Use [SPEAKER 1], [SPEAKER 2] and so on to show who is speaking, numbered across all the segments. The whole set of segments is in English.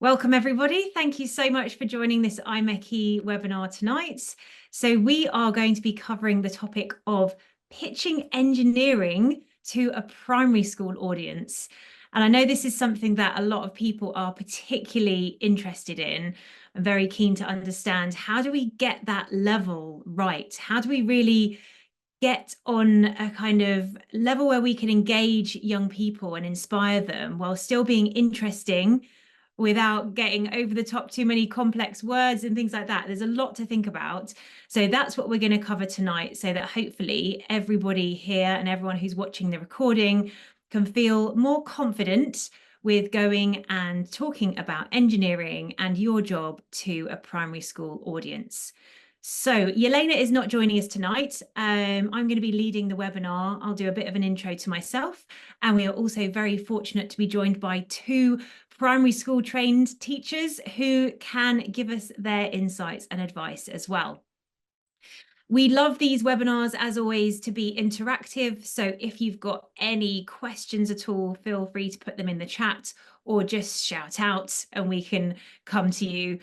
[SPEAKER 1] Welcome, everybody. Thank you so much for joining this IMechE webinar tonight. So we are going to be covering the topic of pitching engineering to a primary school audience. And I know this is something that a lot of people are particularly interested in. I'm very keen to understand, how do we get that level right? How do we really get on a kind of level where we can engage young people and inspire them while still being interesting, without getting over the top too many complex words and things like that? There's a lot to think about. So that's what we're going to cover tonight, so that hopefully everybody here and everyone who's watching the recording can feel more confident with going and talking about engineering and your job to a primary school audience. So Yelena is not joining us tonight. I'm going to be leading the webinar. I'll do a bit of an intro to myself. And we are also very fortunate to be joined by two primary school trained teachers who can give us their insights and advice as well. We love these webinars, as always, to be interactive. So if you've got any questions at all, feel free to put them in the chat or just shout out and we can come to you.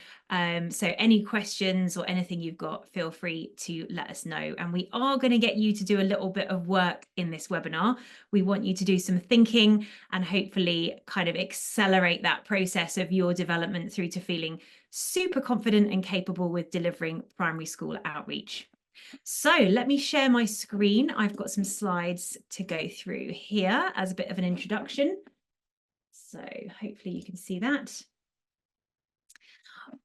[SPEAKER 1] So any questions or anything you've got, feel free to let us know. And we are going to get you to do a little bit of work in this webinar. We want you to do some thinking and hopefully kind of accelerate that process of your development through to feeling super confident and capable with delivering primary school outreach. So let me share my screen. I've got some slides to go through here as a bit of an introduction. So hopefully you can see that.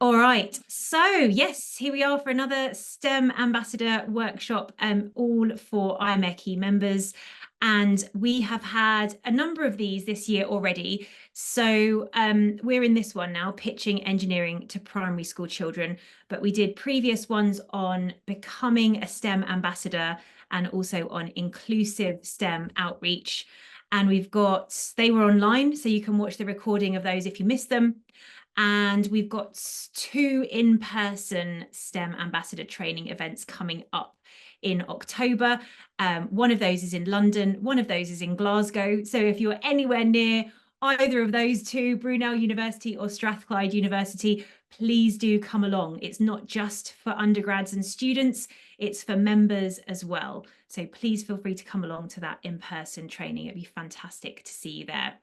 [SPEAKER 1] All right, so yes, here we are for another STEM Ambassador workshop, all for IMechE members. And we have had a number of these this year already. So we're in this one now, pitching engineering to primary school children, but we did previous ones on becoming a STEM ambassador and also on inclusive STEM outreach. And they were online, so you can watch the recording of those if you missed them. And we've got two in-person STEM ambassador training events coming up in October. One of those is in London, one of those is in Glasgow. So if you're anywhere near either of those two, Brunel University or Strathclyde University, please do come along. It's not just for undergrads and students, it's for members as well. So please feel free to come along to that in-person training. It'd be fantastic to see you there.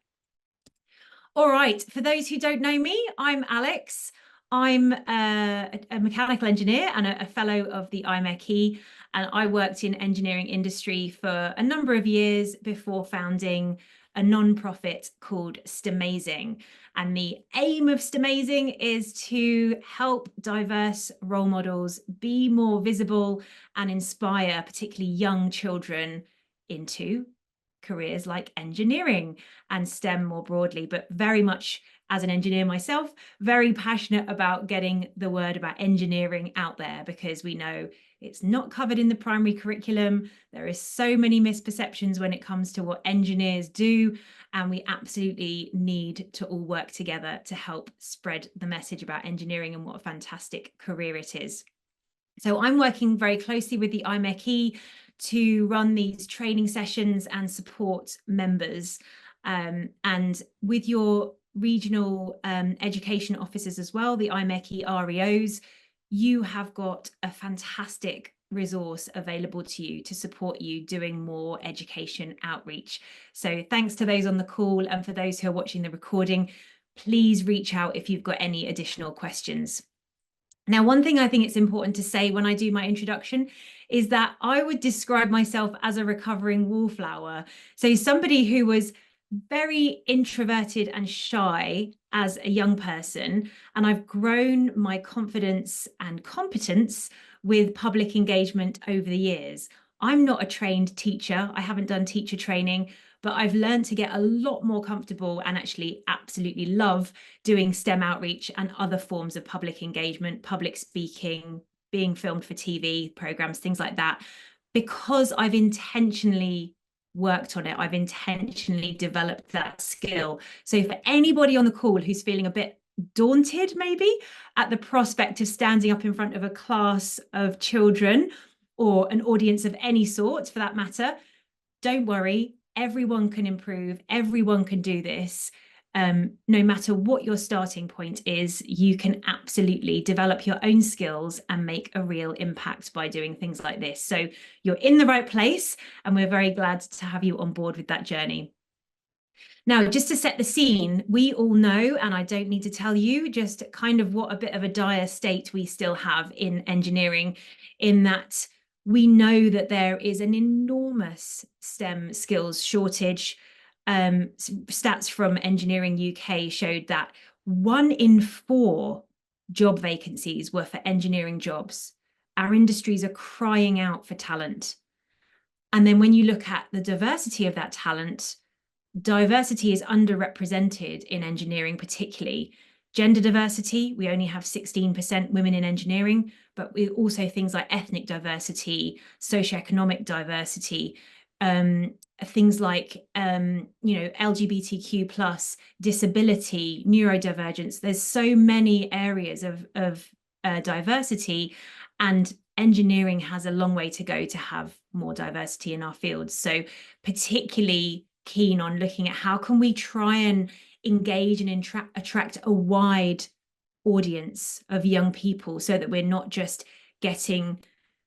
[SPEAKER 1] All right, for those who don't know me, I'm Alex. I'm a mechanical engineer and a fellow of the IMechE, and I worked in engineering industry for a number of years before founding a non-profit called STEMazing. And the aim of STEMazing is to help diverse role models be more visible and inspire particularly young children into careers like engineering and STEM more broadly, but very much as an engineer myself, very passionate about getting the word about engineering out there, because we know it's not covered in the primary curriculum. There is so many misperceptions when it comes to what engineers do, and we absolutely need to all work together to help spread the message about engineering and what a fantastic career it is. So I'm working very closely with the IMechE to run these training sessions and support members. And with your regional education officers as well, the IMechE REOs, you have got a fantastic resource available to you to support you doing more education outreach. So thanks to those on the call, and for those who are watching the recording, please reach out if you've got any additional questions. Now, one thing I think it's important to say when I do my introduction is that I would describe myself as a recovering wallflower. So somebody who was very introverted and shy as a young person, and I've grown my confidence and competence with public engagement over the years. I'm not a trained teacher. I haven't done teacher training, but I've learned to get a lot more comfortable and actually absolutely love doing STEM outreach and other forms of public engagement, public speaking, being filmed for TV programs, things like that, because I've intentionally worked on it. I've intentionally developed that skill. So for anybody on the call who's feeling a bit daunted maybe at the prospect of standing up in front of a class of children or an audience of any sort for that matter, don't worry. Everyone can improve. Everyone can do this. no matter what your starting point is, you can absolutely develop your own skills and make a real impact by doing things like this. So you're in the right place, and we're very glad to have you on board with that journey. Now, just to set the scene, we all know, and I don't need to tell you, just kind of what a bit of a dire state we still have in engineering, in that we know that there is an enormous STEM skills shortage. Stats from Engineering UK showed that 1 in 4 job vacancies were for engineering jobs. Our industries are crying out for talent. And then when you look at the diversity of that talent, diversity is underrepresented in engineering, particularly gender diversity. We only have 16% women in engineering, but we also things like ethnic diversity, socioeconomic diversity, things like LGBTQ plus, disability, neurodivergence. There's so many areas of diversity, and engineering has a long way to go to have more diversity in our fields. So particularly keen on looking at how can we try and engage and attract a wide audience of young people, so that we're not just getting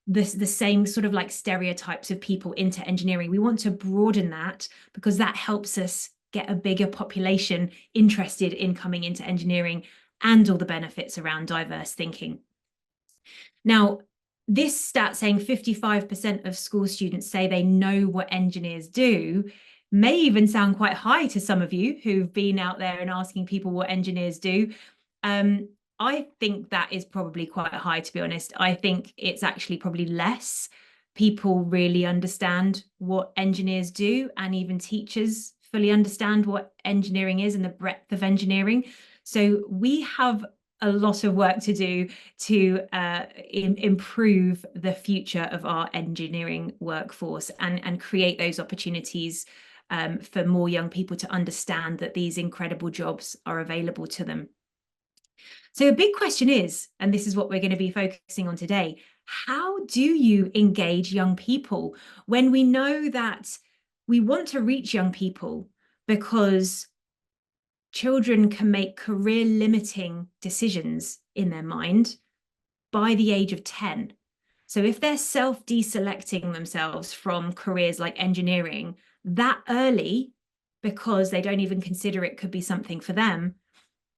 [SPEAKER 1] the same sort of like stereotypes of people into engineering. We want to broaden that, because that helps us get a bigger population interested in coming into engineering and all the benefits around diverse thinking. Now, this stat saying 55% of school students say they know what engineers do may even sound quite high to some of you who've been out there and asking people what engineers do. I think that is probably quite high, to be honest. I think it's actually probably less people really understand what engineers do, and even teachers fully understand what engineering is and the breadth of engineering. So we have a lot of work to do to improve the future of our engineering workforce, and create those opportunities for more young people to understand that these incredible jobs are available to them. So a big question is, and this is what we're going to be focusing on today, how do you engage young people when we know that we want to reach young people because children can make career limiting decisions in their mind by the age of 10? So if they're self-deselecting themselves from careers like engineering that early, because they don't even consider it could be something for them,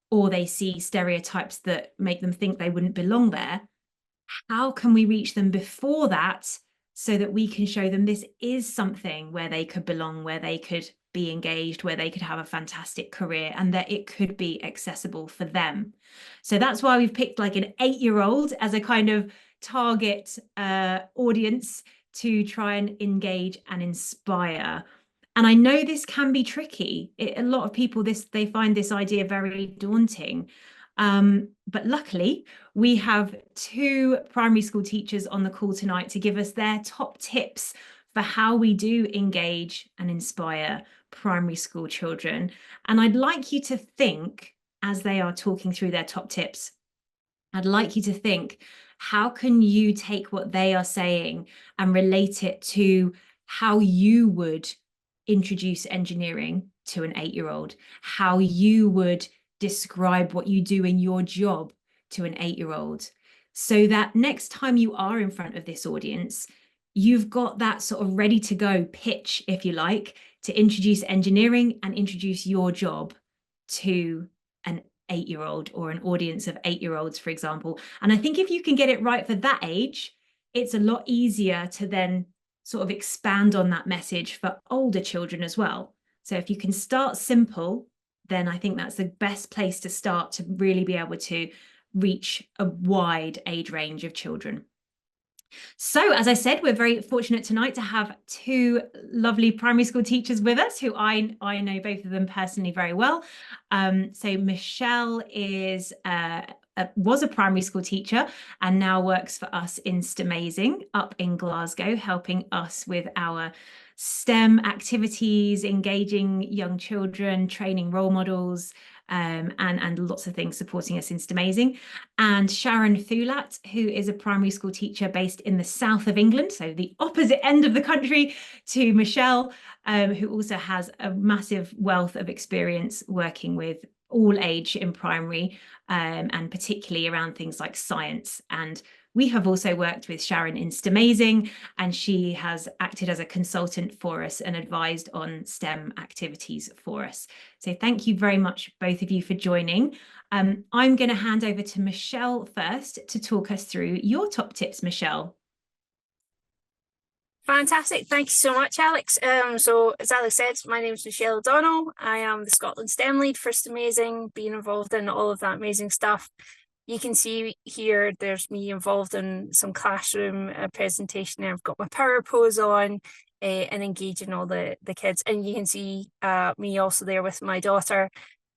[SPEAKER 1] or they see stereotypes that make them think they wouldn't belong there, how can we reach them before that, so that we can show them this is something where they could belong, where they could be engaged, where they could have a fantastic career, and that it could be accessible for them? So that's why we've picked like an 8-year-old as a kind of target audience to try and engage and inspire. And I know this can be tricky. A lot of people, they find this idea very daunting. But luckily, we have 2 primary school teachers on the call tonight to give us their top tips for how we do engage and inspire primary school children. And I'd like you to think, as they are talking through their top tips, I'd like you to think, how can you take what they are saying and relate it to how you would introduce engineering to an 8-year-old, how you would describe what you do in your job to an 8-year-old, so that next time you are in front of this audience, you've got that sort of ready to go pitch, if you like, to introduce engineering and introduce your job to an 8-year-old or an audience of 8-year-olds, for example. And I think if you can get it right for that age, it's a lot easier to then sort of expand on that message for older children as well. So if you can start simple, then I think that's the best place to start to really be able to reach a wide age range of children. So, as I said, we're very fortunate tonight to have 2 lovely primary school teachers with us, who I know both of them personally very well. So Michelle was a primary school teacher and now works for us in STEMazing up in Glasgow, helping us with our STEM activities, engaging young children, training role models, and lots of things supporting us in STEMazing. And Sharon Thulat, who is a primary school teacher based in the south of England, so the opposite end of the country to Michelle, who also has a massive wealth of experience working with all age in primary, and particularly around things like science. And we have also worked with Sharon in STEMazing, and she has acted as a consultant for us and advised on STEM activities for us. So thank you very much, both of you, for joining. I'm going to hand over to Michelle first to talk us through your top tips, Michelle.
[SPEAKER 2] Fantastic. Thank you so much, Alex. So as Alex said, my name is Michelle O'Donnell. I am the Scotland STEM lead for STEMazing, being involved in all of that amazing stuff. You can see here, there's me involved in some classroom presentation. I've got my power pose on and engaging all the kids. And you can see me also there with my daughter,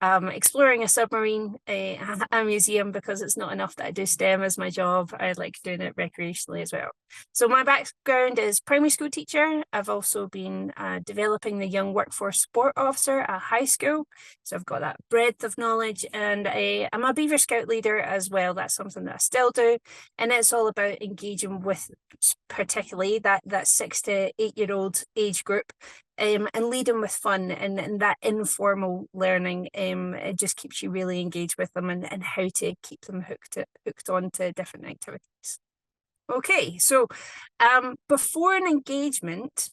[SPEAKER 2] exploring a submarine, a museum, because it's not enough that I do STEM as my job. I like doing it recreationally as well. So my background is primary school teacher. I've also been developing the Young Workforce Support Officer at high school. So I've got that breadth of knowledge, and I'm a Beaver Scout leader as well. That's something that I still do. And it's all about engaging with particularly that 6 to 8 year old age group. And leading with fun and that informal learning, it just keeps you really engaged with them and how to keep them hooked on to different activities. Okay, so before an engagement,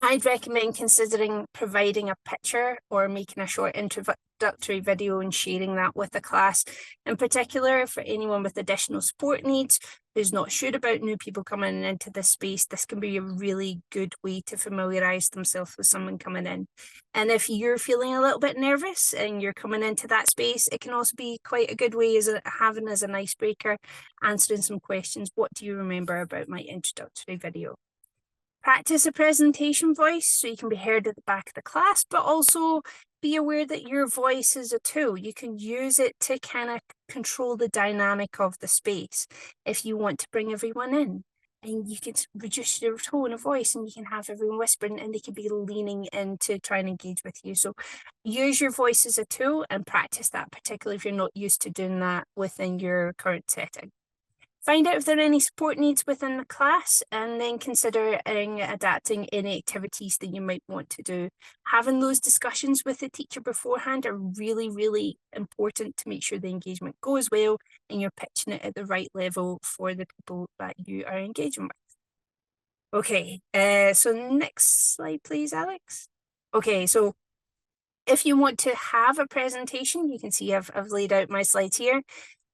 [SPEAKER 2] I'd recommend considering providing a picture or making a short introductory video and sharing that with the class. In particular, for anyone with additional support needs who's not sure about new people coming into this space, this can be a really good way to familiarise themselves with someone coming in. And if you're feeling a little bit nervous and you're coming into that space, it can also be quite a good way having as an icebreaker, answering some questions. What do you remember about my introductory video? Practice a presentation voice so you can be heard at the back of the class, but also be aware that your voice is a tool. You can use it to kind of control the dynamic of the space if you want to bring everyone in. And you can reduce your tone of voice and you can have everyone whispering and they can be leaning in to try and engage with you. So use your voice as a tool and practice that, particularly if you're not used to doing that within your current setting. Find out if there are any support needs within the class, and then consider adapting any activities that you might want to do. Having those discussions with the teacher beforehand are really, really important to make sure the engagement goes well and you're pitching it at the right level for the people that you are engaging with. Okay, so next slide, please, Alex. Okay, so if you want to have a presentation, you can see I've laid out my slides here.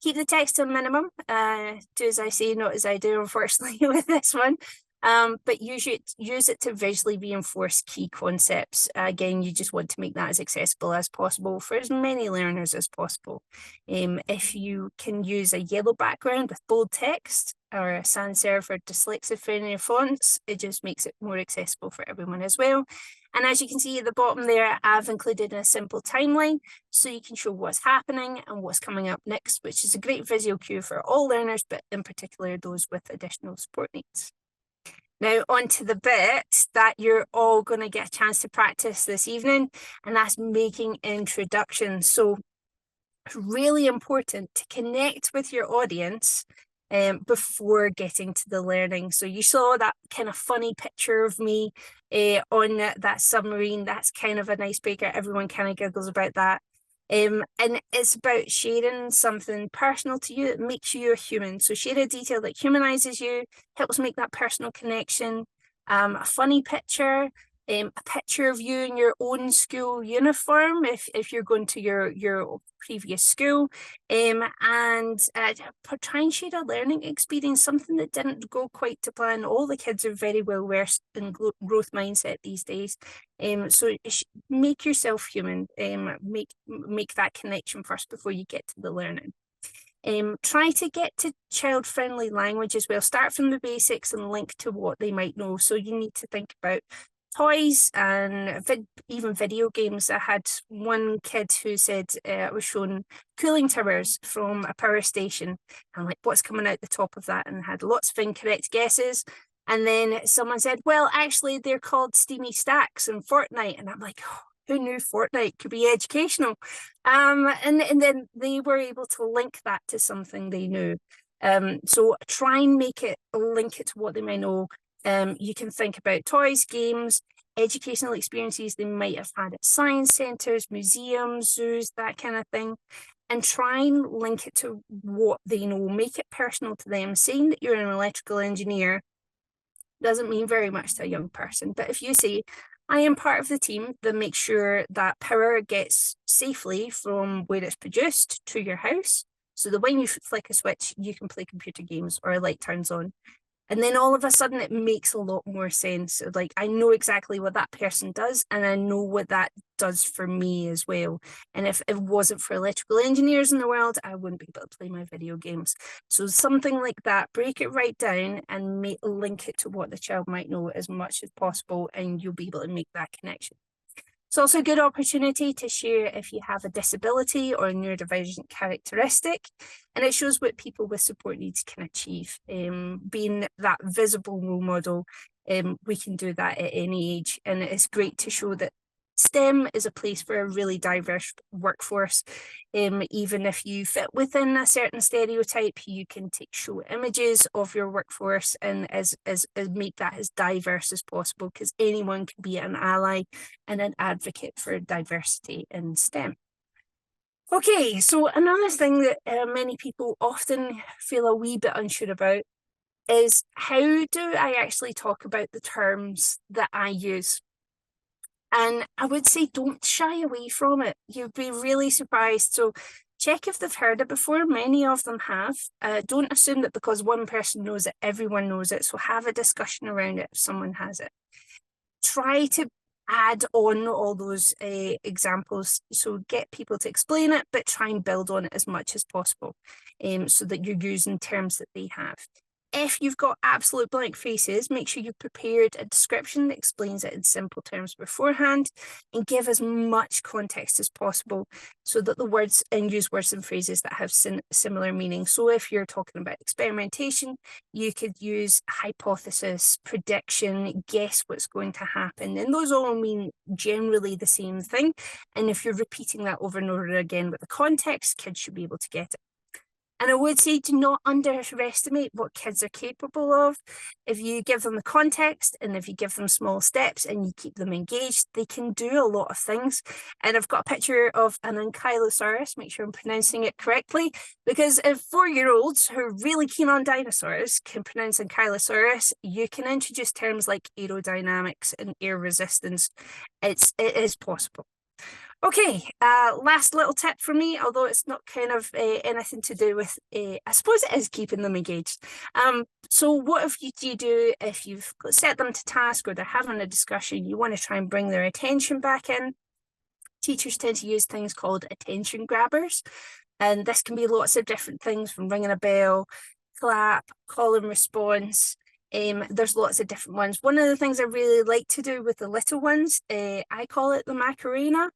[SPEAKER 2] Keep the text to a minimum. Do as I say, not as I do, unfortunately, with this one. But use it to visually reinforce key concepts. Again, you just want to make that as accessible as possible for as many learners as possible. If you can use a yellow background with bold text or a sans serif or dyslexia-friendly fonts, it just makes it more accessible for everyone as well. And as you can see at the bottom there, I've included a simple timeline so you can show what's happening and what's coming up next, which is a great visual cue for all learners, but in particular those with additional support needs. Now on to the bit that you're all going to get a chance to practice this evening, and that's making introductions. So really important to connect with your audience before getting to the learning. So you saw that kind of funny picture of me on that submarine. That's kind of an icebreaker. Everyone kind of giggles about that. And it's about sharing something personal to you that makes you a human. So share a detail that humanizes you, helps make that personal connection. A funny picture, a picture of you in your own school uniform if you're going to your previous school, and try and share a learning experience, something that didn't go quite to plan. All the kids are very well versed in growth mindset these days, so make yourself human, make that connection first before you get to the learning. Try to get to child-friendly language as well. Start from the basics and link to what they might know. So you need to think about toys and even video games. I had one kid who said it was showing cooling towers from a power station and like what's coming out the top of that, and had lots of incorrect guesses. And then someone said, well, actually they're called steamy stacks in Fortnite. And I'm like, oh, who knew Fortnite could be educational? And then they were able to link that to something they knew. So try and link it to what they may know. You can think about toys, games, educational experiences they might have had at science centres, museums, zoos, that kind of thing, and try and link it to what they know. Make it personal to them. Saying that you're an electrical engineer doesn't mean very much to a young person, but if you say, I am part of the team that makes sure that power gets safely from where it's produced to your house, so that when you flick a switch, you can play computer games or a light turns on. And then all of a sudden it makes a lot more sense. Like, I know exactly what that person does, and I know what that does for me as well. And if it wasn't for electrical engineers in the world, I wouldn't be able to play my video games. So something like that, break it right down and link it to what the child might know as much as possible, and you'll be able to make that connection. It's also a good opportunity to share if you have a disability or a neurodivergent characteristic, and it shows what people with support needs can achieve. Being that visible role model, we can do that at any age, and it's great to show that STEM is a place for a really diverse workforce. Even if you fit within a certain stereotype, you can show images of your workforce and as make that as diverse as possible, because anyone can be an ally and an advocate for diversity in STEM. Okay, so another thing that many people often feel a wee bit unsure about is, how do I actually talk about the terms that I use? And I would say don't shy away from it. You'd be really surprised. So check if they've heard it before. Many of them have. Don't assume that because one person knows it, everyone knows it. So have a discussion around it if someone has it. Try to add on all those examples. So get people to explain it, but try and build on it as much as possible, so that you're using terms that they have. If you've got absolute blank faces, make sure you've prepared a description that explains it in simple terms beforehand, and give as much context as possible so that the words, and use words and phrases that have similar meaning. So if you're talking about experimentation, you could use hypothesis, prediction, guess what's going to happen. And those all mean generally the same thing. And if you're repeating that over and over again with the context, kids should be able to get it. And I would say, do not underestimate what kids are capable of. If you give them the context and if you give them small steps and you keep them engaged, they can do a lot of things. And I've got a picture of an ankylosaurus, make sure I'm pronouncing it correctly, because if 4-year-olds who are really keen on dinosaurs can pronounce ankylosaurus, you can introduce terms like aerodynamics and air resistance. It is possible. Okay, last little tip from me, although it's not kind of anything to do with, I suppose it is keeping them engaged. So what do you do if you've set them to task or they're having a discussion, you want to try and bring their attention back in? Teachers tend to use things called attention grabbers, and this can be lots of different things, from ringing a bell, clap, call and response. There's lots of different ones. One of the things I really like to do with the little ones, I call it the Macarena.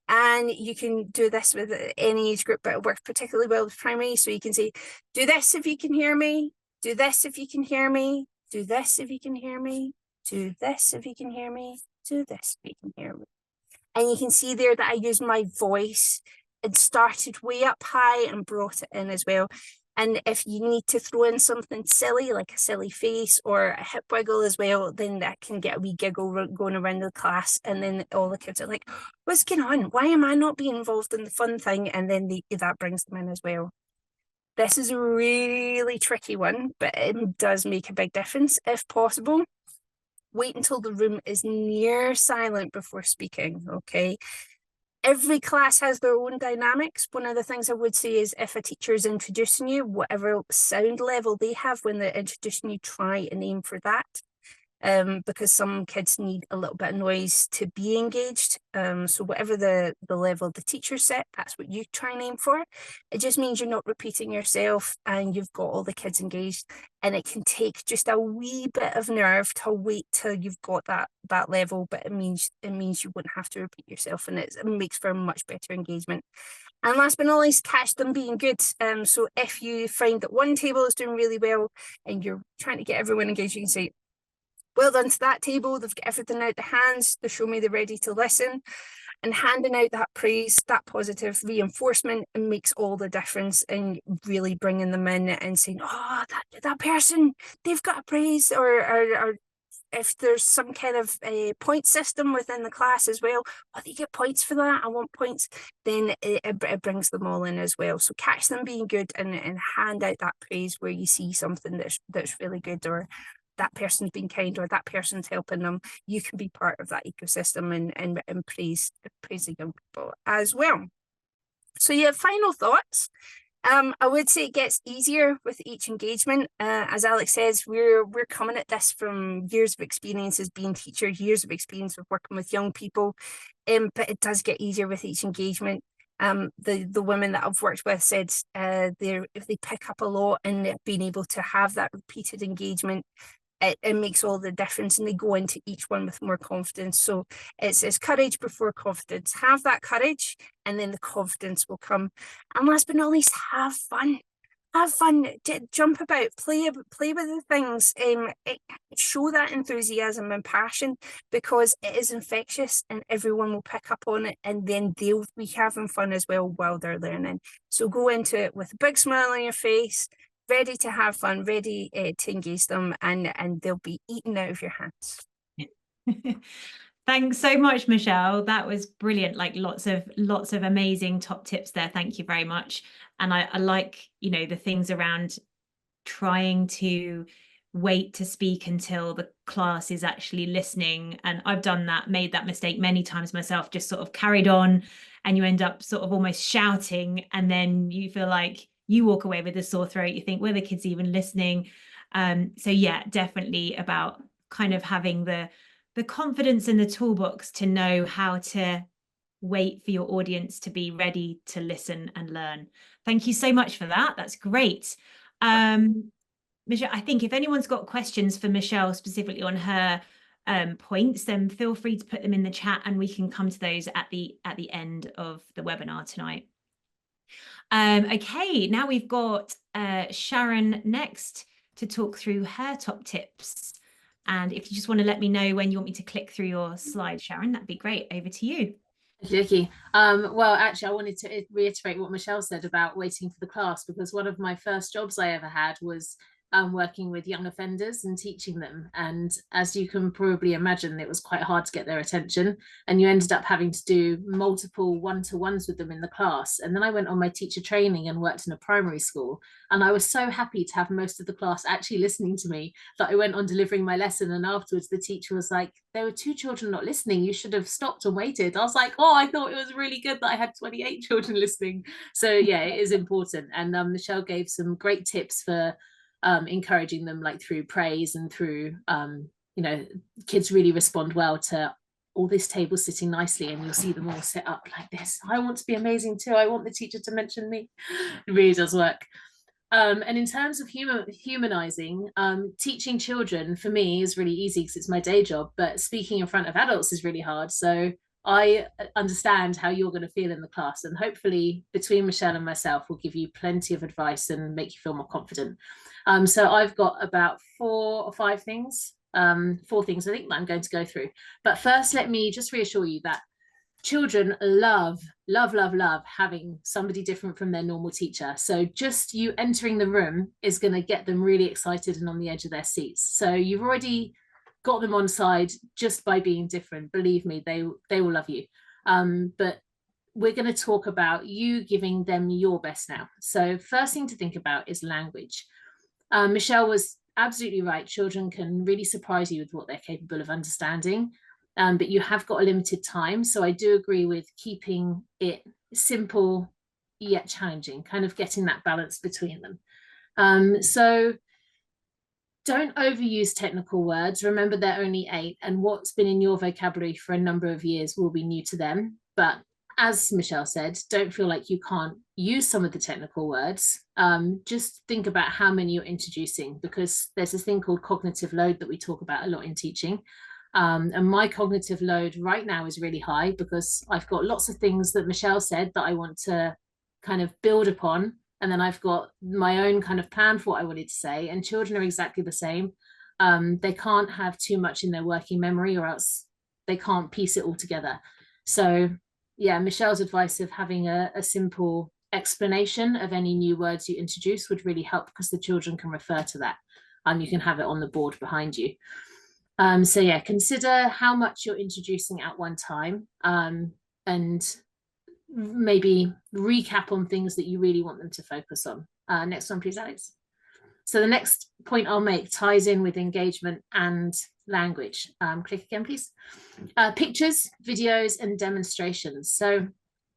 [SPEAKER 2] And you can do this with any age group, but it works particularly well with primary. So you can say, do this if you can hear me, do this if you can hear me, do this if you can hear me, do this if you can hear me, do this if you can hear me. And you can see there that I used my voice and started way up high and brought it in as well. And if you need to throw in something silly, like a silly face or a hip wiggle as well, then that can get a wee giggle going around the class. And then all the kids are like, what's going on? Why am I not being involved in the fun thing? And then that brings them in as well. This is a really tricky one, but it does make a big difference. If possible, wait until the room is near silent before speaking, okay? Every class has their own dynamics. One of the things I would say is, if a teacher is introducing you, whatever sound level they have when they're introducing you, try and aim for that. Because some kids need a little bit of noise to be engaged. So whatever the level the teacher set, that's what you try and aim for. It just means you're not repeating yourself and you've got all the kids engaged. And it can take just a wee bit of nerve to wait till you've got that level, but it means you wouldn't have to repeat yourself, and it makes for a much better engagement. And last but not least, catch them being good. So if you find that one table is doing really well and you're trying to get everyone engaged, you can say, well done to that table, they've got everything out their hands, they show me they're ready to listen. And handing out that praise, that positive reinforcement, and makes all the difference in really bringing them in and saying, oh, that person, they've got a praise, or if there's some kind of a point system within the class as well, oh, they get points for that, I want points, then it brings them all in as well. So catch them being good, and hand out that praise where you see something that's really good, or that person's been kind, or that person's helping them. You can be part of that ecosystem, and praise the young people as well. So yeah, final thoughts. I would say it gets easier with each engagement. As Alex says, we're coming at this from years of experience as being teachers, years of experience of working with young people. But it does get easier with each engagement. The women that I've worked with said if they pick up a lot and being able to have that repeated engagement, it makes all the difference, and they go into each one with more confidence. So it's courage before confidence. Have that courage, and then the confidence will come. And last but not least, have fun. Have fun, jump about, play with the things, show that enthusiasm and passion, because it is infectious and everyone will pick up on it, and then they'll be having fun as well while they're learning. So go into it with a big smile on your face, ready to have fun, ready to engage them, and they'll be eaten out of your hands.
[SPEAKER 1] Thanks so much, Michelle. That was brilliant. Like lots of amazing top tips there. Thank you very much. And I like, the things around trying to wait to speak until the class is actually listening. And I've made that mistake many times myself, just sort of carried on, and you end up sort of almost shouting, and then you feel like you walk away with a sore throat. You think, were the kids even listening? So yeah, definitely about kind of having the confidence in the toolbox to know how to wait for your audience to be ready to listen and learn. Thank you so much for that. That's great. Michelle, I think if anyone's got questions for Michelle specifically on her points, then feel free to put them in the chat, and we can come to those at the end of the webinar tonight. Okay, now we've got Sharon next to talk through her top tips. And if you just want to let me know when you want me to click through your slide, Sharon, that'd be great. Over to you.
[SPEAKER 3] Okey-dokey. Well, actually, I wanted to reiterate what Michelle said about waiting for the class, because one of my first jobs I ever had was working with young offenders and teaching them. And as you can probably imagine, it was quite hard to get their attention. And you ended up having to do multiple one-to-ones with them in the class. And then I went on my teacher training and worked in a primary school. And I was so happy to have most of the class actually listening to me that I went on delivering my lesson. And afterwards, the teacher was like, there were 2 children not listening. You should have stopped and waited. I was like, oh, I thought it was really good that I had 28 children listening. So yeah, it is important. And Michelle gave some great tips for encouraging them, like through praise and through, kids really respond well to all this table sitting nicely, and you'll see them all sit up like this. I want to be amazing too. I want the teacher to mention me. It really does work. And in terms of humanizing, teaching children for me is really easy because it's my day job, but speaking in front of adults is really hard. So I understand how you're going to feel in the class, and hopefully between Michelle and myself, we'll give you plenty of advice and make you feel more confident. So I've got about 4 or 5 things, 4 things I think that I'm going to go through. But first, let me just reassure you that children love having somebody different from their normal teacher. So just you entering the room is going to get them really excited and on the edge of their seats. So you've already got them on side just by being different. Believe me, they will love you. But we're going to talk about you giving them your best now. So first thing to think about is language. Michelle was absolutely right. Children can really surprise you with what they're capable of understanding. But you have got a limited time. So I do agree with keeping it simple yet challenging, kind of getting that balance between them. So don't overuse technical words. Remember, they're only 8, and what's been in your vocabulary for a number of years will be new to them. But as Michelle said, don't feel like you can't use some of the technical words. Just think about how many you're introducing, because there's this thing called cognitive load that we talk about a lot in teaching. And my cognitive load right now is really high because I've got lots of things that Michelle said that I want to kind of build upon. And then I've got my own kind of plan for what I wanted to say. And children are exactly the same. They can't have too much in their working memory, or else they can't piece it all together. So yeah, Michelle's advice of having a simple explanation of any new words you introduce would really help, because the children can refer to that and you can have it on the board behind you. So yeah, consider how much you're introducing at one time, and maybe recap on things that you really want them to focus on. Next one, please, Alex. So the next point I'll make ties in with engagement and language. Click again, please. Pictures, videos, and demonstrations. So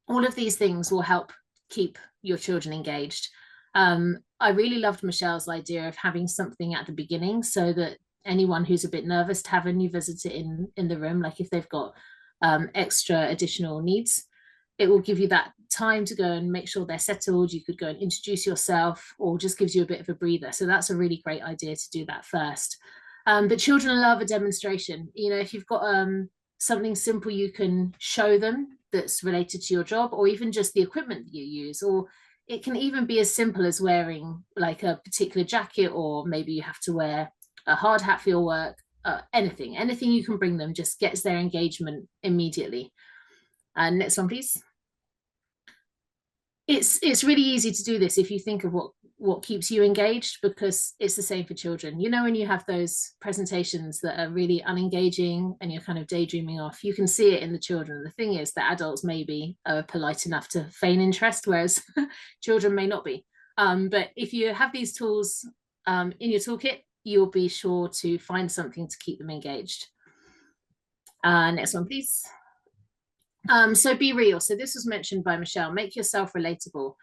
[SPEAKER 3] all of these things will help keep your children engaged. I really loved Michelle's idea of having something at the beginning, so that anyone who's a bit nervous to have a new visitor in the room, like if they've got extra additional needs, it will give you that time to go and make sure they're settled. You could go and introduce yourself, or just gives you a bit of a breather. So that's a really great idea to do that first. But children love a demonstration. You know, if you've got something simple you can show them that's related to your job, or even just the equipment that you use, or it can even be as simple as wearing like a particular jacket, or maybe you have to wear a hard hat for your work. Anything you can bring them just gets their engagement immediately. And next one, please. It's really easy to do this if you think of what keeps you engaged, because it's the same for children. You know, when you have those presentations that are really unengaging and you're kind of daydreaming off, you can see it in the children. The thing is that adults maybe are polite enough to feign interest, whereas children may not be. But if you have these tools in your toolkit, you'll be sure to find something to keep them engaged. Next one, please. So be real. So this was mentioned by Michelle. Make yourself relatable.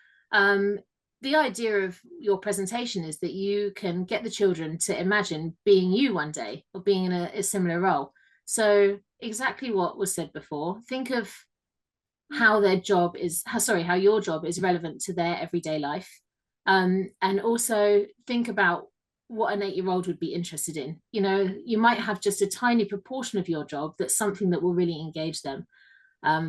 [SPEAKER 3] The idea of your presentation is that you can get the children to imagine being you one day, or being in a similar role. So exactly what was said before. Think of how their job is, how your job is relevant to their everyday life. And also think about what an 8-year-old would be interested in. You know, you might have just a tiny proportion of your job that's something that will really engage them.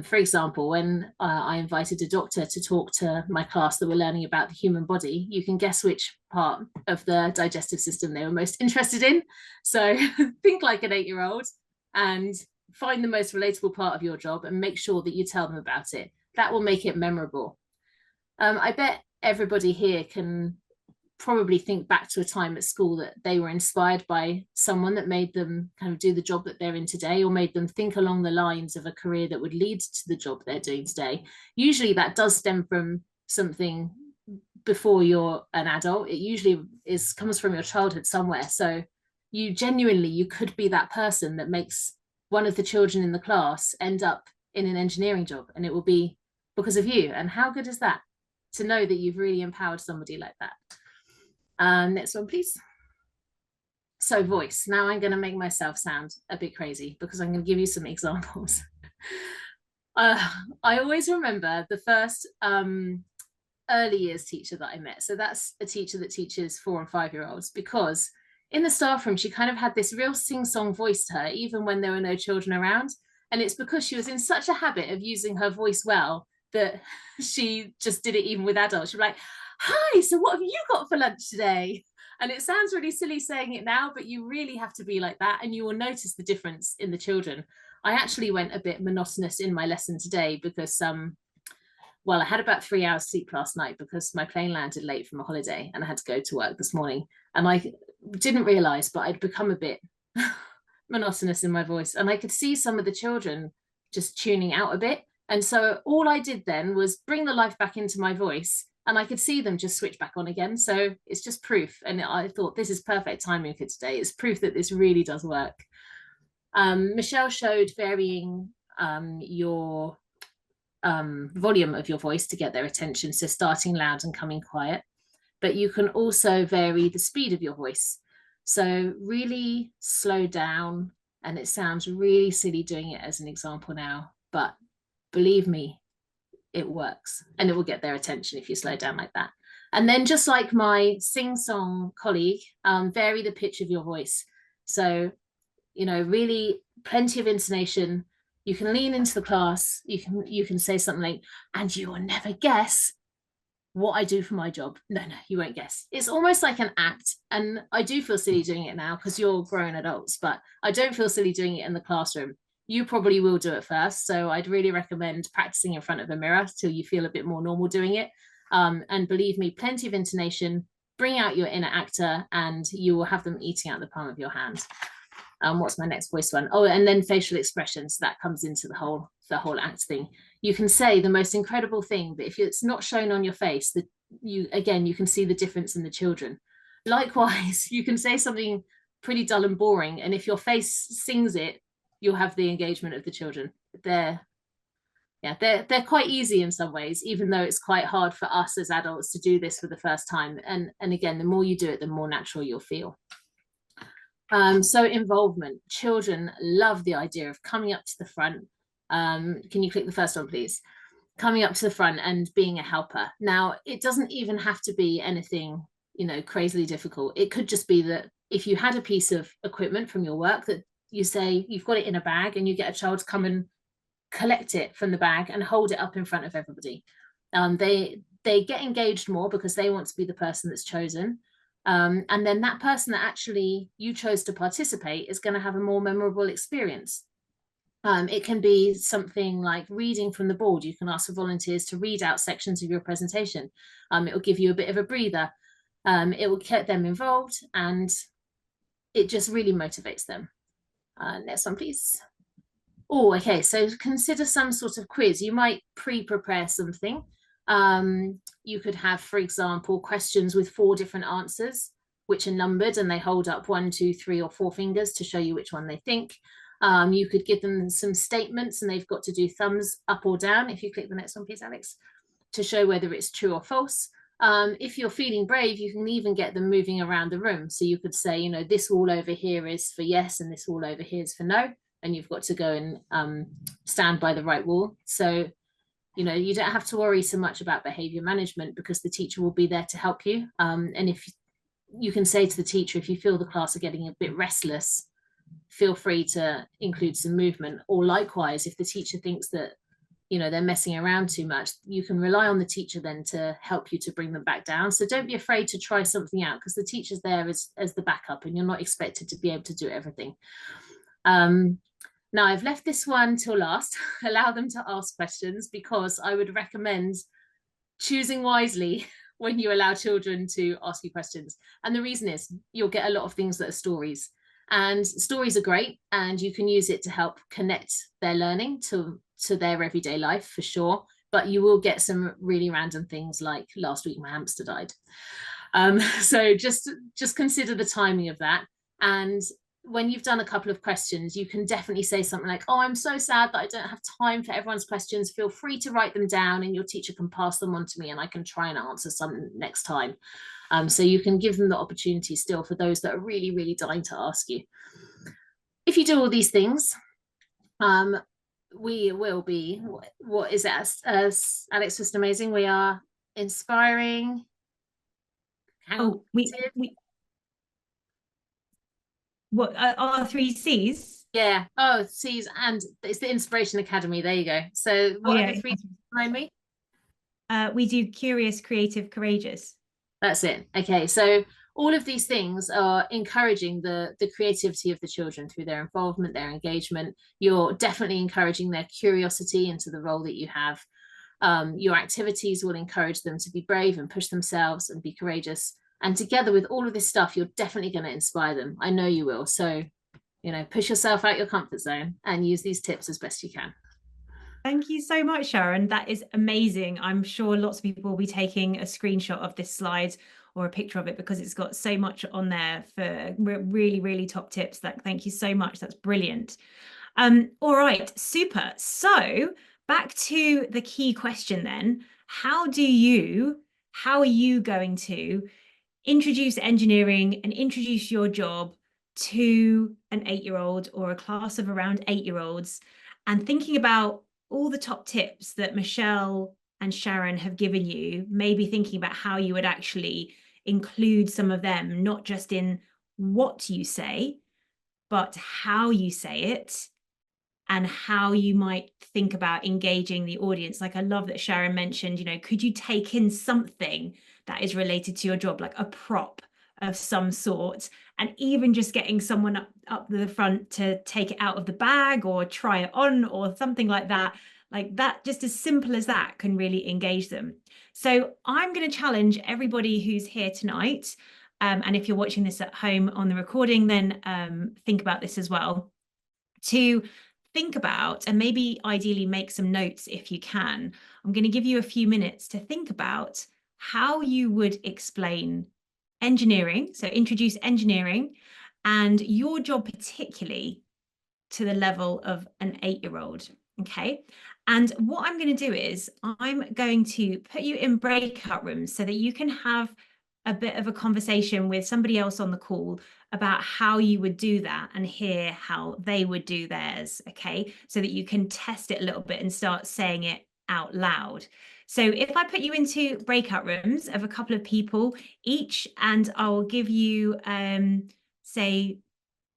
[SPEAKER 3] For example, when I invited a doctor to talk to my class that were learning about the human body, you can guess which part of the digestive system they were most interested in. So think like an 8-year-old and find the most relatable part of your job and make sure that you tell them about it. That will make it memorable. I bet everybody here can probably think back to a time at school that they were inspired by someone that made them kind of do the job that they're in today, or made them think along the lines of a career that would lead to the job they're doing today. Usually that does stem from something before you're an adult. It usually comes from your childhood somewhere. So you could be that person that makes one of the children in the class end up in an engineering job, and it will be because of you. And how good is that, to know that you've really empowered somebody like that? Next one, please. So voice. Now I'm going to make myself sound a bit crazy, because I'm going to give you some examples. I always remember the first early years teacher that I met. So that's a teacher that teaches 4 and 5-year-olds, because in the staff room, she kind of had this real sing-song voice to her, even when there were no children around. And it's because she was in such a habit of using her voice well that she just did it even with adults. She'd be like, "Hi, so what have you got for lunch today?" And it sounds really silly saying it now, but you really have to be like that, and you will notice the difference in the children. I actually went a bit monotonous in my lesson today because, well, I had about 3 hours sleep last night because my plane landed late from a holiday and I had to go to work this morning. And I didn't realize, but I'd become a bit monotonous in my voice. And I could see some of the children just tuning out a bit. And so all I did then was bring the life back into my voice, and I could see them just switch back on again. So it's just proof. And I thought, this is perfect timing for today. It's proof that this really does work. Michelle showed varying your volume of your voice to get their attention. So starting loud and coming quiet. But you can also vary the speed of your voice. So really slow down. And it sounds really silly doing it as an example now, but believe me, it works, and it will get their attention if you slow down like that. And then, just like my sing-song colleague, vary the pitch of your voice. So, you know, really plenty of intonation. You can lean into the class. You can say something like, "And you will never guess what I do for my job." No, you won't guess. It's almost like an act. And I do feel silly doing it now because you're grown adults, but I don't feel silly doing it in the classroom. you probably will do it first. So I'd really recommend practicing in front of a mirror till you feel a bit more normal doing it. And believe me, plenty of intonation, bring out your inner actor, and you will have them eating out the palm of your hand. What's my next voice one? Oh, and then facial expressions. That comes into the whole act thing. You can say the most incredible thing, but if it's not shown on your face, that you can see the difference in the children. Likewise, you can say something pretty dull and boring, and if your face sings it, you'll have the engagement of the children. They're quite easy in some ways, even though it's quite hard for us as adults to do this for the first time. And again, the more you do it, the more natural you'll feel. So involvement. Children love the idea of coming up to the front. Can you click the first one, please? Coming up to the front and being a helper. Now, it doesn't even have to be anything, crazily difficult. It could just be that if you had a piece of equipment from your work that you say you've got it in a bag, and you get a child to come and collect it from the bag and hold it up in front of everybody. They get engaged more because they want to be the person that's chosen. And then that person that actually you chose to participate is going to have a more memorable experience. It can be something like reading from the board. You can ask for volunteers to read out sections of your presentation. It will give you a bit of a breather. It will get them involved, and it just really motivates them. Next one, please. Oh, okay. So consider some sort of quiz. You might pre-prepare something. You could have, for example, questions with 4 different answers, which are numbered, and they hold up 1, 2, 3, or 4 fingers to show you which one they think. You could give them some statements, and they've got to do thumbs up or down. If you click the next one, please, Alex, to show whether it's true or false. If you're feeling brave, you can even get them moving around the room. So you could say, this wall over here is for yes, and this wall over here is for no. And you've got to go and stand by the right wall. So, you don't have to worry so much about behavior management, because the teacher will be there to help you. And if you can say to the teacher, if you feel the class are getting a bit restless, feel free to include some movement. Or likewise, if the teacher thinks that, they're messing around too much, you can rely on the teacher then to help you to bring them back down. So don't be afraid to try something out, because the teacher's there as the backup, and you're not expected to be able to do everything. Now, I've left this one till last. Allow them to ask questions, because I would recommend choosing wisely when you allow children to ask you questions. And the reason is you'll get a lot of things that are stories. And stories are great, and you can use it to help connect their learning to their everyday life, for sure. But you will get some really random things like, last week my hamster died. So just consider the timing of that. And when you've done a couple of questions, you can definitely say something like, oh, I'm so sad that I don't have time for everyone's questions. Feel free to write them down, and your teacher can pass them on to me, and I can try and answer some next time. So you can give them the opportunity still for those that are really, really dying to ask you. If you do all these things, we will be, what is it, as Alex just amazing, we are inspiring.
[SPEAKER 1] What are 3 C's?
[SPEAKER 3] Yeah. Oh, C's, and it's the Inspiration Academy. There you go. So what are the 3 C's behind me?
[SPEAKER 1] We do curious, creative, courageous.
[SPEAKER 3] That's it. Okay. So all of these things are encouraging the creativity of the children through their involvement, their engagement. You're definitely encouraging their curiosity into the role that you have. Your activities will encourage them to be brave and push themselves and be courageous. And together with all of this stuff, you're definitely going to inspire them. I know you will. So, push yourself out your comfort zone and use these tips as best you can.
[SPEAKER 1] Thank you so much, Sharon. That is amazing. I'm sure lots of people will be taking a screenshot of this slide or a picture of it, because it's got so much on there for really, really top tips. Thank you so much. That's brilliant. All right, super. So back to the key question then. How are you going to introduce engineering and introduce your job to an 8-year-old or a class of around 8-year-olds, and thinking about all the top tips that Michelle and Sharon have given you, maybe thinking about how you would actually include some of them, not just in what you say, but how you say it, and how you might think about engaging the audience. Like, I love that Sharon mentioned, could you take in something that is related to your job, like a prop, of some sort, and even just getting someone up the front to take it out of the bag or try it on or something like that, just as simple as that can really engage them. So I'm going to challenge everybody who's here tonight, and if you're watching this at home on the recording, then think about this as well, to think about, and maybe ideally make some notes if you can. I'm going to give you a few minutes to think about how you would explain engineering, so introduce engineering and your job particularly to the level of an 8-year-old. Okay. And what I'm going to do is I'm going to put you in breakout rooms so that you can have a bit of a conversation with somebody else on the call about how you would do that and hear how they would do theirs. Okay. So that you can test it a little bit and start saying it out loud. So if I put you into breakout rooms of a couple of people each, and I'll give you, say,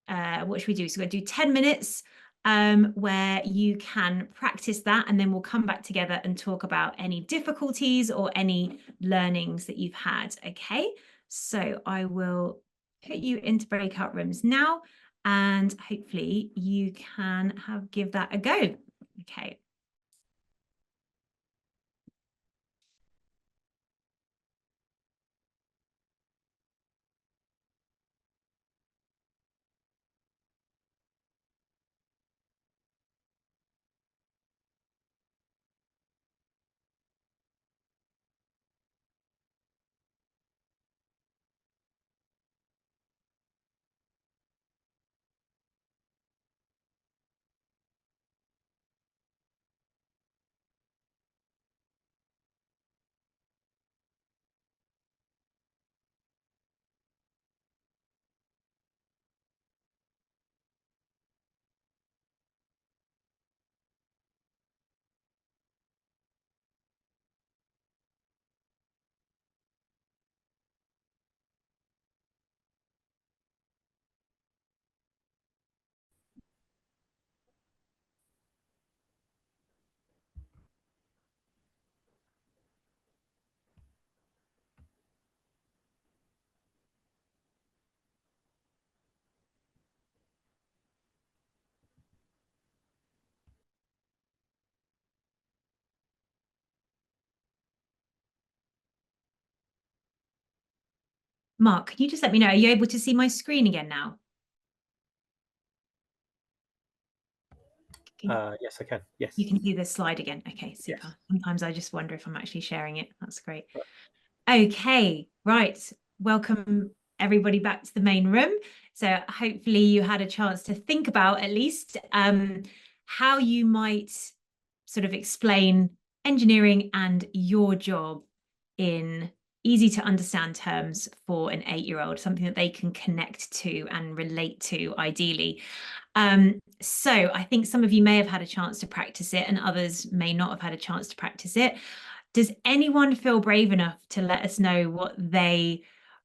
[SPEAKER 1] what should we do? So we're going to do 10 minutes where you can practice that, and then we'll come back together and talk about any difficulties or any learnings that you've had. Okay, so I will put you into breakout rooms now, and hopefully you can give that a go. Okay. Mark, can you just let me know, are you able to see my screen again now?
[SPEAKER 4] Yes, I can. Yes.
[SPEAKER 1] You can see the slide again. Okay, super.
[SPEAKER 4] Yes.
[SPEAKER 1] Sometimes I just wonder if I'm actually sharing it. That's great. Okay, right. Welcome everybody back to the main room. So hopefully you had a chance to think about at least how you might sort of explain engineering and your job in easy to understand terms for an 8-year-old, something that they can connect to and relate to ideally. So I think some of you may have had a chance to practice it and others may not have had a chance to practice it. Does anyone feel brave enough to let us know what they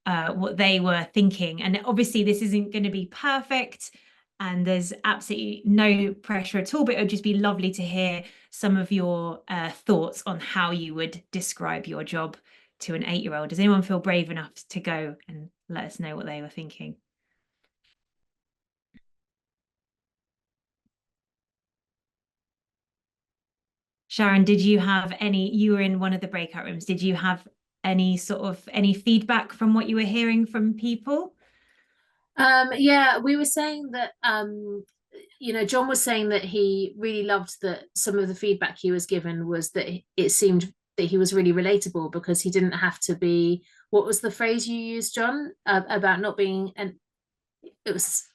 [SPEAKER 1] were thinking? And obviously this isn't going to be perfect and there's absolutely no pressure at all, but it would just be lovely to hear some of your thoughts on how you would describe your job to an 8-year-old. Does anyone feel brave enough to go and let us know what they were thinking? Sharon, did you have you were in one of the breakout rooms, did you have any feedback from what you were hearing from people?
[SPEAKER 3] Yeah, we were saying that John was saying that he really loved that some of the feedback he was given was that it seemed that he was really relatable because he didn't have to be, what was the phrase you used, John, about not being it was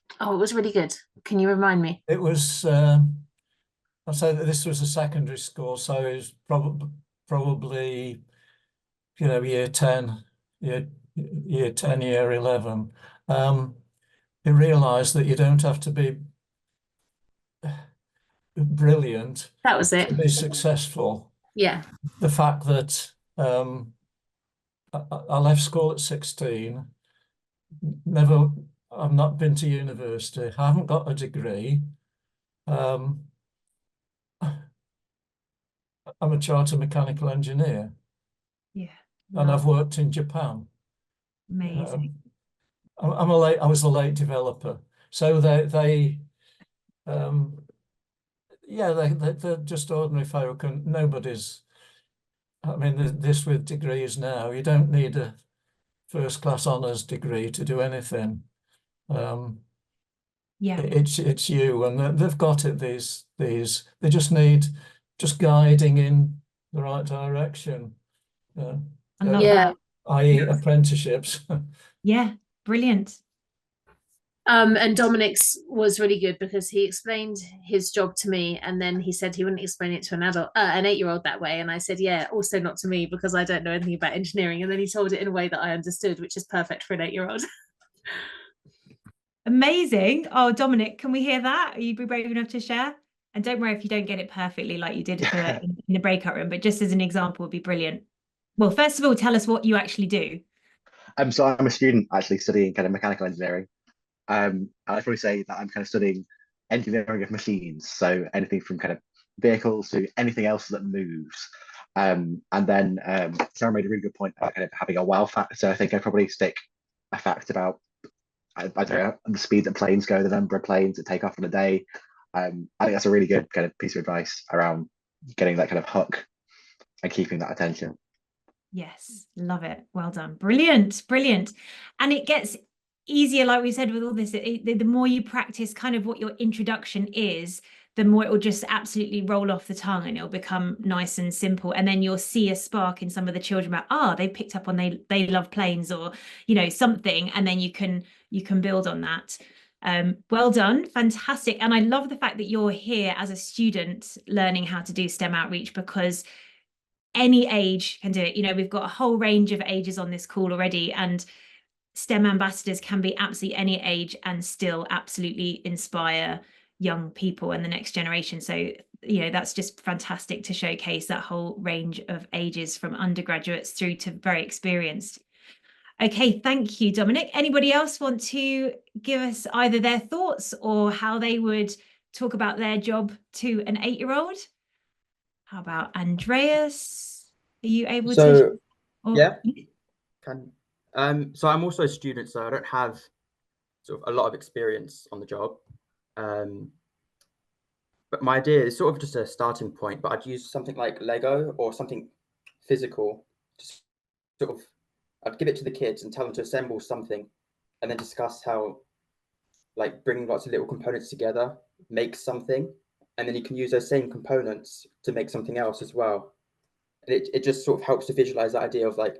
[SPEAKER 3] really good. Can you remind me?
[SPEAKER 5] It was I'd say that this was a secondary school, so it was probably year 10, year 10, year 11. He realised that you don't have to be brilliant
[SPEAKER 3] That was it.
[SPEAKER 5] to be successful.
[SPEAKER 3] Yeah.
[SPEAKER 5] The fact that I left school at 16, I've not been to university, I haven't got a degree. I'm a chartered mechanical engineer.
[SPEAKER 1] Yeah.
[SPEAKER 5] And I've worked in Japan.
[SPEAKER 1] Amazing.
[SPEAKER 5] I was a late developer, so yeah, they're just ordinary folk, and nobody's. I mean, this with degrees now, you don't need a first class honours degree to do anything.
[SPEAKER 1] Yeah.
[SPEAKER 5] It's you, and they've got it. These they just need just guiding in the right direction.
[SPEAKER 1] I love
[SPEAKER 3] Yeah.
[SPEAKER 1] that.
[SPEAKER 5] i.e. apprenticeships.
[SPEAKER 1] Yeah, brilliant.
[SPEAKER 3] And Dominic's was really good because he explained his job to me, and then he said he wouldn't explain it to an 8-year-old that way. And I said, yeah, also not to me because I don't know anything about engineering. And then he told it in a way that I understood, which is perfect for an 8-year-old.
[SPEAKER 1] Amazing. Oh, Dominic, can we hear that? Are you brave enough to share? And don't worry if you don't get it perfectly like you did in the breakout room, but just as an example would be brilliant. Well, first of all, tell us what you actually do.
[SPEAKER 4] So I'm a student actually studying kind of mechanical engineering. And I'd probably say that I'm kind of studying engineering of machines. So anything from kind of vehicles to anything else that moves. And then Sarah made a really good point about kind of having a wow factor. So I think I'd probably stick a fact about, I don't know, the speed that planes go, the number of planes that take off in a day. I think that's a really good kind of piece of advice around getting that kind of hook and keeping that attention.
[SPEAKER 1] Yes, love it. Well done. Brilliant, brilliant. And it gets easier, like we said, with all this, the more you practice kind of what your introduction is, the more it will just absolutely roll off the tongue and it'll become nice and simple. And then you'll see a spark in some of the children about, they picked up on they love planes, or, you know, something, and then you can build on that. Well done, fantastic. And I love the fact that you're here as a student learning how to do STEM outreach, because any age can do it. You know, we've got a whole range of ages on this call already, and STEM ambassadors can be absolutely any age and still absolutely inspire young people and the next generation. So, you know, that's just fantastic to showcase that whole range of ages from undergraduates through to very experienced. Okay, thank you, Dominic. Anybody else want to give us either their thoughts or how they would talk about their job to an 8-year-old? How about Andreas? Are you able to?
[SPEAKER 6] Yeah. So I'm also a student, so I don't have sort of a lot of experience on the job. But my idea is sort of just a starting point, but I'd use something like Lego or something physical. Just sort of, I'd give it to the kids and tell them to assemble something and then discuss how, like, bringing lots of little components together makes something. And then you can use those same components to make something else as well. And it just sort of helps to visualize that idea of like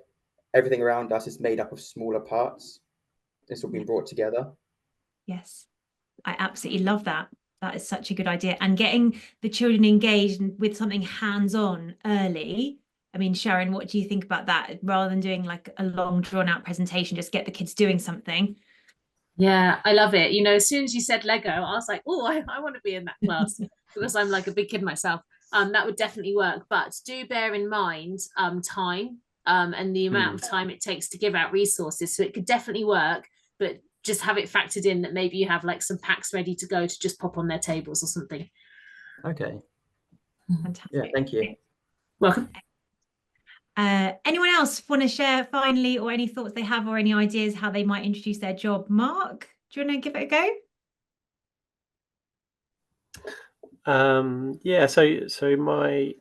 [SPEAKER 6] everything around us is made up of smaller parts. It's all been brought together.
[SPEAKER 1] Yes, I absolutely love that. That is such a good idea. And getting the children engaged with something hands-on early. I mean, Sharon, what do you think about that? Rather than doing like a long drawn-out presentation, just get the kids doing something.
[SPEAKER 3] Yeah, I love it. You know, as soon as you said Lego, I was like, oh, I want to be in that class because I'm like a big kid myself. That would definitely work. But do bear in mind time and the amount of time it takes to give out resources. So it could definitely work, but just have it factored in that maybe you have like some packs ready to go to just pop on their tables or something.
[SPEAKER 6] Okay.
[SPEAKER 1] Fantastic.
[SPEAKER 6] Yeah, thank you.
[SPEAKER 3] Welcome.
[SPEAKER 1] Anyone else want to share finally, or any thoughts they have or any ideas how they might introduce their job? Mark, do you want to give it a
[SPEAKER 7] go? Yeah, so my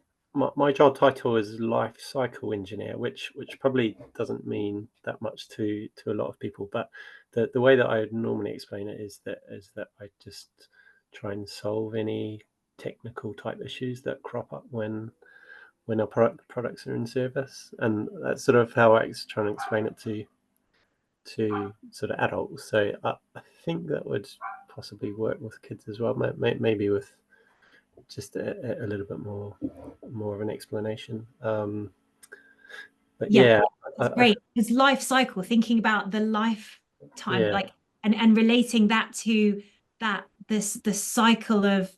[SPEAKER 7] job title is life cycle engineer, which probably doesn't mean that much to a lot of people, but the way that I would normally explain it is that I just try and solve any technical type issues that crop up when our products are in service, and that's sort of how I was trying to explain it to sort of adults. So I think that would possibly work with kids as well, maybe with just a little bit more of an explanation. But yeah,
[SPEAKER 1] it's great because life cycle, thinking about the lifetime, like and relating that to the cycle of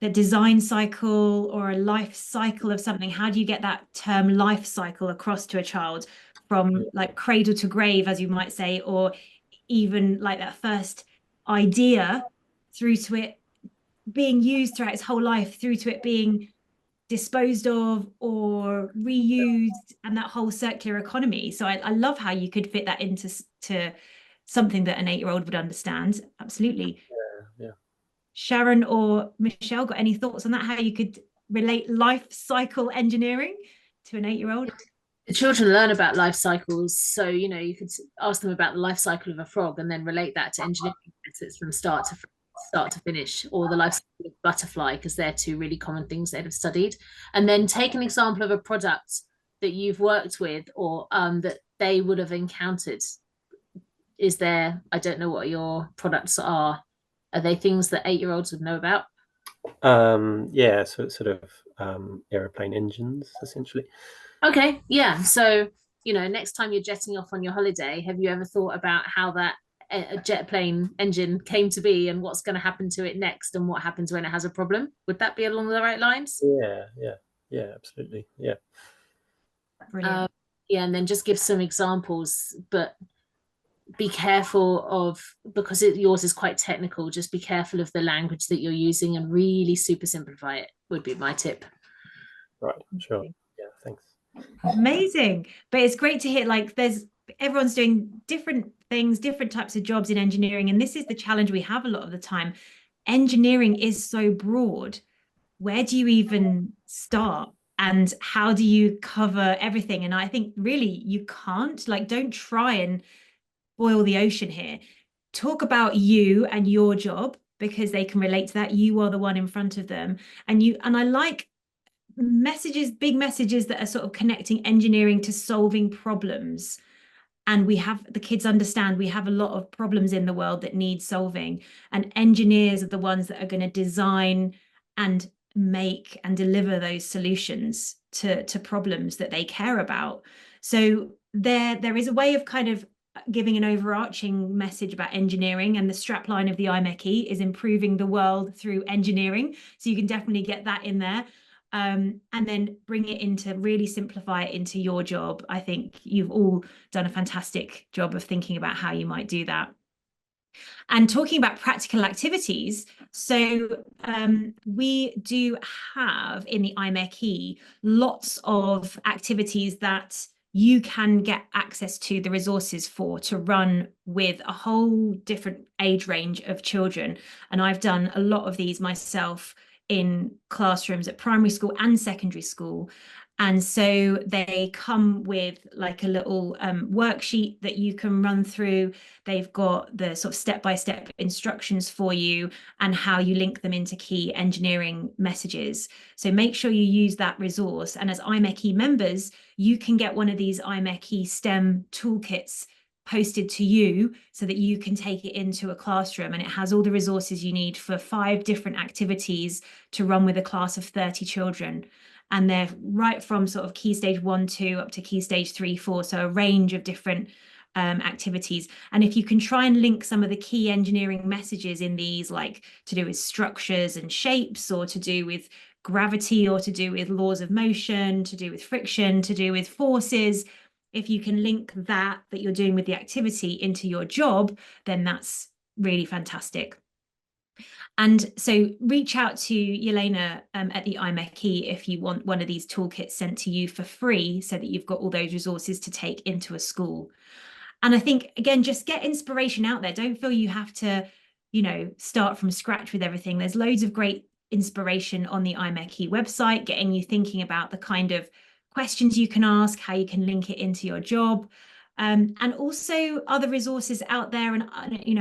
[SPEAKER 1] the design cycle or a life cycle of something. How do you get that term life cycle across to a child from like cradle to grave, as you might say, or even like that first idea through to it being used throughout its whole life, through to it being disposed of or reused, and that whole circular economy. So I love how you could fit that into something that an 8-year-old would understand. Absolutely.
[SPEAKER 7] Yeah.
[SPEAKER 1] Sharon or Michelle, got any thoughts on that? How you could relate life cycle engineering to an 8-year-old?
[SPEAKER 3] The children learn about life cycles, so you could ask them about the life cycle of a frog and then relate that to engineering methods from start to finish, or the life cycle of butterfly, because they're two really common things they'd have studied. And then take an example of a product that you've worked with, or that they would have encountered. Is there, I don't know what your products are they things that 8-year-olds would know about?
[SPEAKER 7] Yeah, so it's sort of aeroplane engines, essentially.
[SPEAKER 3] Okay, yeah. So, next time you're jetting off on your holiday, have you ever thought about how that a jet plane engine came to be and what's going to happen to it next and what happens when it has a problem? Would that be along the right lines?
[SPEAKER 7] Yeah, absolutely. Yeah.
[SPEAKER 1] Brilliant.
[SPEAKER 3] Yeah, and then just give some examples, but be careful of, because yours is quite technical, just be careful of the language that you're using and really super simplify it, would be my tip.
[SPEAKER 7] Right, sure. Yeah, thanks.
[SPEAKER 1] Amazing. But it's great to hear, like, everyone's doing different things, different types of jobs in engineering, and this is the challenge we have a lot of the time. Engineering is so broad. Where do you even start? And how do you cover everything? And I think really you can't, like, don't try and boil the ocean here. Talk about you and your job, because they can relate to that. You are the one in front of them. And I like messages, big messages that are sort of connecting engineering to solving problems. And the kids understand we have a lot of problems in the world that need solving, and engineers are the ones that are going to design and make and deliver those solutions to problems that they care about. So there is a way of kind of giving an overarching message about engineering, and the strapline of the IMechE is improving the world through engineering. So you can definitely get that in there. And then bring it into, really simplify it into your job. I think you've all done a fantastic job of thinking about how you might do that. And talking about practical activities, so we do have in the IMechE lots of activities that you can get access to the resources for, to run with a whole different age range of children. And I've done a lot of these myself in classrooms at primary school and secondary school. And so they come with like a little worksheet that you can run through. They've got the sort of step-by-step instructions for you and how you link them into key engineering messages. So make sure you use that resource. And as IMechE members, you can get one of these IMechE STEM toolkits posted to you so that you can take it into a classroom, and it has all the resources you need for 5 different activities to run with a class of 30 children. And they're right from sort of key stage 1, 2 up to key stage 3, 4. So a range of different activities. And if you can try and link some of the key engineering messages in these, like to do with structures and shapes, or to do with gravity, or to do with laws of motion, to do with friction, to do with forces, if you can link that you're doing with the activity into your job, then that's really fantastic. And so reach out to Yelena at the IMechE if you want one of these toolkits sent to you for free, so that you've got all those resources to take into a school. And I think, again, just get inspiration out there. Don't feel you have to, start from scratch with everything. There's loads of great inspiration on the IMechE website, getting you thinking about the kind of questions you can ask, how you can link it into your job. And also other resources out there, and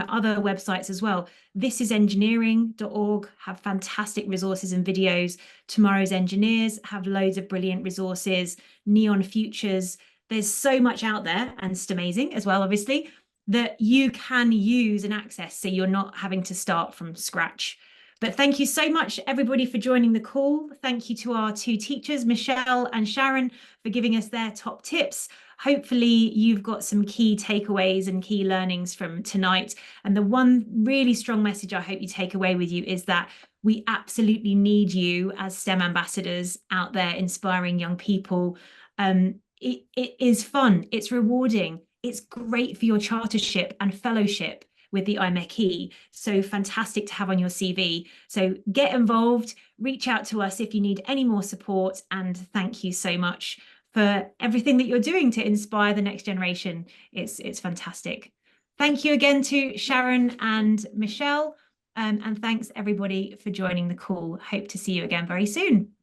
[SPEAKER 1] other websites as well. thisisengineering.org have fantastic resources and videos. Tomorrow's Engineers have loads of brilliant resources. Neon Futures. There's so much out there, and STEMazing as well, obviously, that you can use and access, so you're not having to start from scratch. But thank you so much, everybody, for joining the call. Thank you to our 2 teachers, Michelle and Sharon, for giving us their top tips. Hopefully you've got some key takeaways and key learnings from tonight. And the one really strong message I hope you take away with you is that we absolutely need you as STEM ambassadors out there inspiring young people. It is fun, it's rewarding, it's great for your chartership and fellowship with the IMechE. So fantastic to have on your CV. So get involved, reach out to us if you need any more support, and thank you so much for everything that you're doing to inspire the next generation. It's fantastic. Thank you again to Sharon and Michelle, and thanks everybody for joining the call. Hope to see you again very soon.